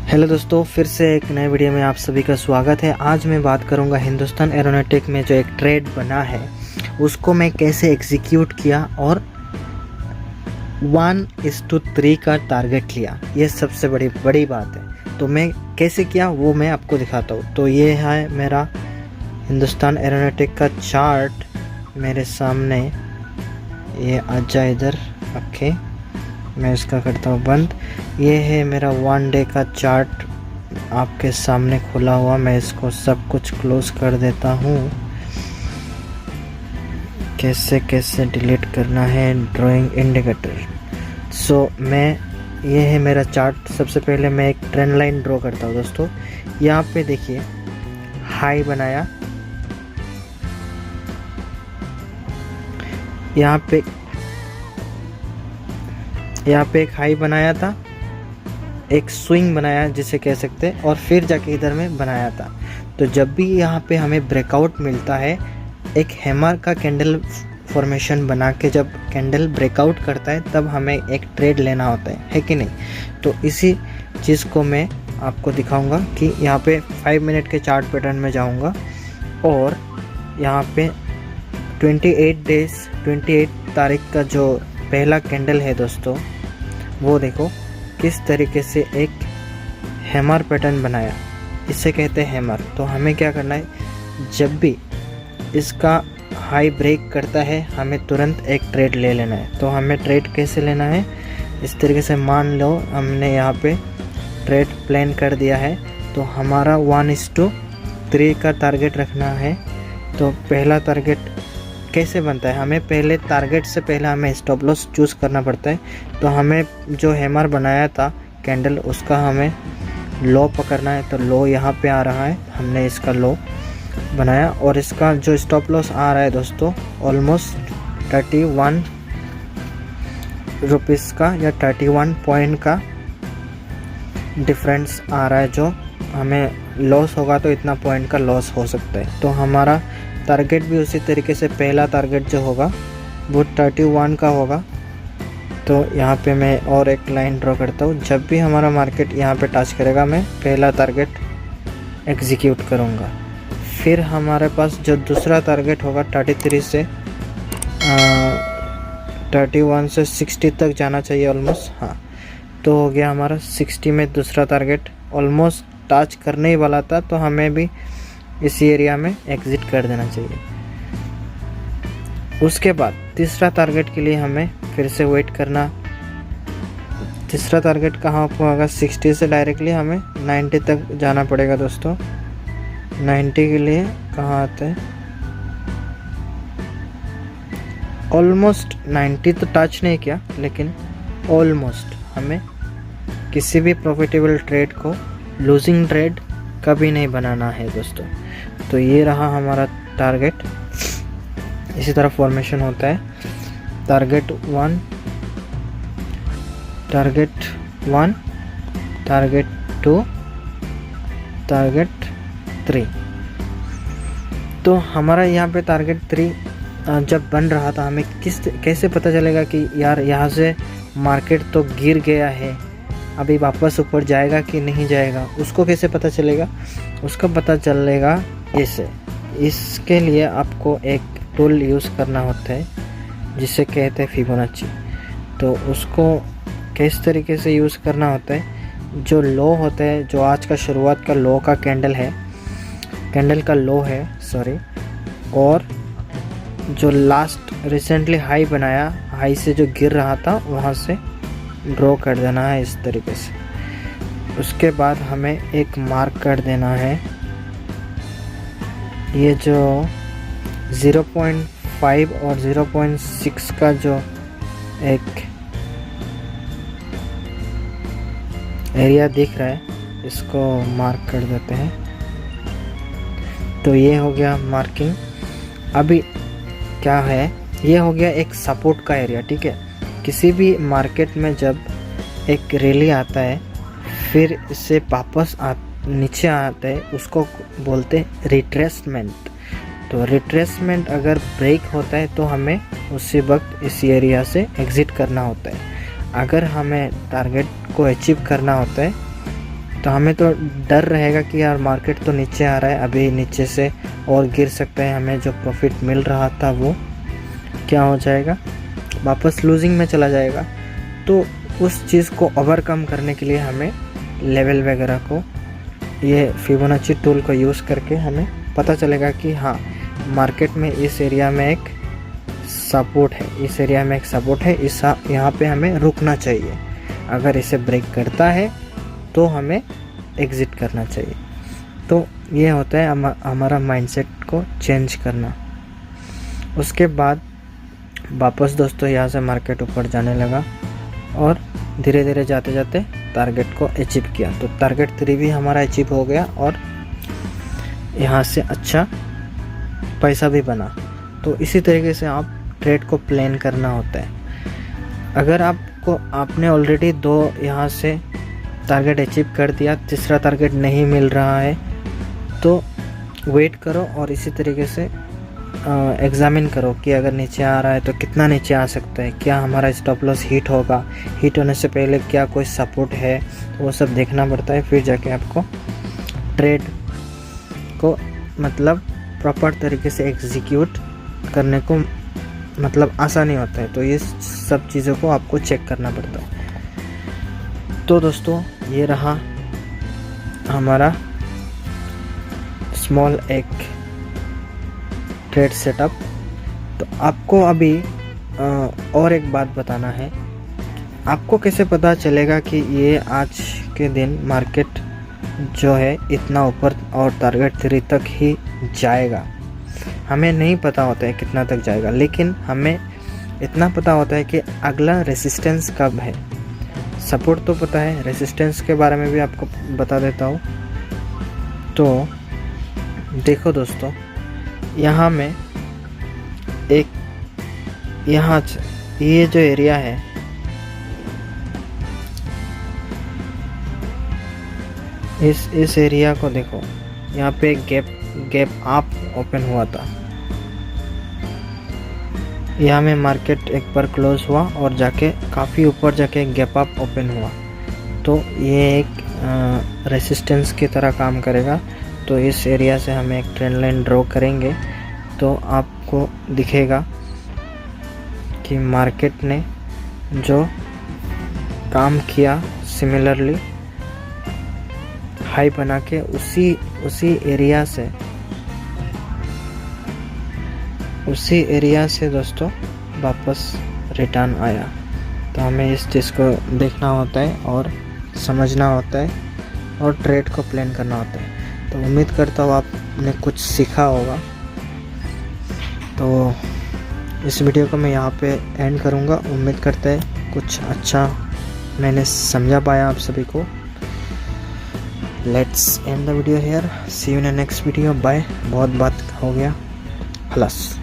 Hello दोस्तों, फिर से एक नए वीडियो में आप सभी का स्वागत है। आज मैं बात करूंगा हिंदुस्तान एरोनॉटिक में जो एक ट्रेड बना है उसको मैं कैसे एग्जीक्यूट किया और 1:3 का टारगेट लिया। ये सबसे बड़ी बात है। तो मैं कैसे किया वो मैं आपको दिखाता हूँ। तो ये है मेरा हिंदुस्तान एरोनॉटिक का चार्ट मेरे सामने। ये आजा इधर। ओके, मैं इसका करता हूँ बंद। ये है मेरा 1 डे का चार्ट आपके सामने खुला हुआ। मैं इसको सब कुछ क्लोज कर देता हूँ। कैसे कैसे डिलीट करना है ड्राइंग इंडिकेटर। ये है मेरा चार्ट। सबसे पहले मैं एक ट्रेंड लाइन ड्रॉ करता हूँ दोस्तों। यहाँ पे देखिए हाई बनाया, यहाँ पे एक हाई बनाया था, एक स्विंग बनाया जिसे कह सकते हैं, और फिर जाके इधर में बनाया था। तो जब भी यहाँ पे हमें ब्रेकआउट मिलता है, एक हैमर का कैंडल फॉर्मेशन बना के जब कैंडल ब्रेकआउट करता है तब हमें एक ट्रेड लेना होता है कि नहीं। तो इसी चीज़ को मैं आपको दिखाऊंगा कि यहाँ पे 5 मिनट के चार्ट पैटर्न में जाऊंगा और यहाँ पे 28 तारीख का जो पहला कैंडल है दोस्तों, वो देखो किस तरीके से एक हैमर पैटर्न बनाया। इसे कहते हैं हैमर। तो हमें क्या करना है, जब भी इसका हाई ब्रेक करता है हमें तुरंत एक ट्रेड ले लेना है। तो हमें ट्रेड कैसे लेना है, इस तरीके से मान लो हमने यहाँ पे ट्रेड प्लान कर दिया है। तो हमारा 1:3 का टारगेट रखना है। तो पहला टारगेट कैसे बनता है, हमें पहले टारगेट से पहले हमें स्टॉप लॉस चूज़ करना पड़ता है। तो हमें जो हैमर बनाया था कैंडल, उसका हमें लो पकड़ना है। तो लो यहाँ पे आ रहा है, हमने इसका लो बनाया और इसका जो स्टॉप लॉस आ रहा है दोस्तों ऑलमोस्ट 31 रुपीज़ का या 31 पॉइंट का डिफरेंस आ रहा है। जो हमें लॉस होगा तो इतना पॉइंट का लॉस हो सकता है। तो हमारा टारगेट भी उसी तरीके से पहला टारगेट जो होगा वो 31 का होगा। तो यहाँ पे मैं और एक लाइन ड्रॉ करता हूँ। जब भी हमारा मार्केट यहाँ पे टच करेगा मैं पहला टारगेट एग्जीक्यूट करूँगा। फिर हमारे पास जो दूसरा टारगेट होगा 31 से 60 तक जाना चाहिए ऑलमोस्ट। हाँ, तो हो गया हमारा 60 में दूसरा टारगेट ऑलमोस्ट टच करने ही वाला था। तो हमें भी इसी एरिया में एग्जिट कर देना चाहिए। उसके बाद तीसरा टारगेट के लिए हमें फिर से वेट करना। तीसरा टारगेट कहाँ होगा, 60 से डायरेक्टली हमें 90 तक जाना पड़ेगा दोस्तों। 90 के लिए कहाँ आता है, ऑलमोस्ट 90 तो टच नहीं किया, लेकिन ऑलमोस्ट हमें किसी भी प्रॉफिटेबल ट्रेड को लूजिंग ट्रेड कभी नहीं बनाना है दोस्तों। तो ये रहा हमारा टारगेट। इसी तरह फॉर्मेशन होता है, टारगेट 1, टारगेट 1, टारगेट 2, टारगेट 3। तो हमारा यहाँ पे टारगेट 3 जब बन रहा था, हमें कैसे पता चलेगा कि यार यहाँ से मार्केट तो गिर गया है, अभी वापस ऊपर जाएगा कि नहीं जाएगा, उसको कैसे पता चलेगा? उसका पता चलेगा ऐसे। इसके लिए आपको एक टूल यूज़ करना होता है जिसे कहते हैं फिबोनाची। तो उसको किस तरीके से यूज़ करना होता है, जो लो होता है, जो आज का शुरुआत का लो का कैंडल का लो है सॉरी, और जो लास्ट रिसेंटली हाई बनाया, हाई से जो गिर रहा था वहाँ से ड्रॉ कर देना है इस तरीके से। उसके बाद हमें एक मार्क कर देना है। ये जो 0.5 और 0.6 का जो एक एरिया दिख रहा है, इसको मार्क कर देते हैं। तो ये हो गया मार्किंग। अभी क्या है, ये हो गया एक सपोर्ट का एरिया, ठीक है। किसी भी मार्केट में जब एक रैली आता है फिर इससे वापस नीचे आता है, उसको बोलते हैं रिट्रेसमेंट। तो रिट्रेसमेंट अगर ब्रेक होता है तो हमें उसी वक्त इस एरिया से एग्ज़िट करना होता है। अगर हमें टारगेट को अचीव करना होता है तो हमें तो डर रहेगा कि यार मार्केट तो नीचे आ रहा है, अभी नीचे से और गिर सकता है, हमें जो प्रॉफिट मिल रहा था वो क्या हो जाएगा, वापस लूजिंग में चला जाएगा। तो उस चीज़ को ओवरकम करने के लिए हमें लेवल वगैरह को, ये फिबोनाची टूल को यूज़ करके हमें पता चलेगा कि हाँ मार्केट में इस एरिया में एक सपोर्ट है, इस एरिया में एक सपोर्ट है, इस यहाँ पे हमें रुकना चाहिए। अगर इसे ब्रेक करता है तो हमें एग्ज़िट करना चाहिए। तो ये होता है हमारा माइंडसेट को चेंज करना। उसके बाद वापस दोस्तों यहाँ से मार्केट ऊपर जाने लगा और धीरे धीरे जाते जाते टारगेट को अचीव किया। तो टारगेट 3 भी हमारा अचीव हो गया और यहाँ से अच्छा पैसा भी बना। तो इसी तरीके से आप ट्रेड को प्लान करना होता है। अगर आपने ऑलरेडी 2 यहाँ से टारगेट अचीव कर दिया, तीसरा टारगेट नहीं मिल रहा है, तो वेट करो और इसी तरीके से एग्ज़ामिन करो कि अगर नीचे आ रहा है तो कितना नीचे आ सकता है, क्या हमारा स्टॉप लॉस हिट होगा, हिट होने से पहले क्या कोई सपोर्ट है, वो सब देखना पड़ता है। फिर जाके आपको ट्रेड को मतलब प्रॉपर तरीके से एग्जीक्यूट करने को मतलब आसानी होता है। तो ये सब चीज़ों को आपको चेक करना पड़ता है। तो दोस्तों ये रहा हमारा स्मॉल एक ट्रेड सेटअप। तो आपको अभी और एक बात बताना है, आपको कैसे पता चलेगा कि ये आज के दिन मार्केट जो है इतना ऊपर और टारगेट 3 तक ही जाएगा। हमें नहीं पता होता है कितना तक जाएगा, लेकिन हमें इतना पता होता है कि अगला रेसिस्टेंस कब है। सपोर्ट तो पता है, रेसिस्टेंस के बारे में भी आपको बता देता हूँ। तो देखो दोस्तों, यहाँ में एक यहाँ ये जो एरिया है, इस एरिया को देखो, यहाँ पे एक गैप अप ओपन हुआ था। यहाँ में मार्केट एक बार क्लोज हुआ और जाके काफ़ी ऊपर जाके गैप अप ओपन हुआ। तो ये एक रेसिस्टेंस की तरह काम करेगा। तो इस एरिया से हम एक ट्रेंड लाइन ड्रॉ करेंगे तो आपको दिखेगा कि मार्केट ने जो काम किया सिमिलरली हाई बना के उसी एरिया से दोस्तों वापस रिटर्न आया। तो हमें इस चीज़ को देखना होता है और समझना होता है और ट्रेड को प्लान करना होता है। तो उम्मीद करता हूँ आपने कुछ सीखा होगा। तो इस वीडियो को मैं यहाँ पे एंड करूँगा। उम्मीद करते हैं कुछ अच्छा मैंने समझा पाया आप सभी को। Let's end the video here, see you in next video, bye. बहुत बात हो गया, खलास।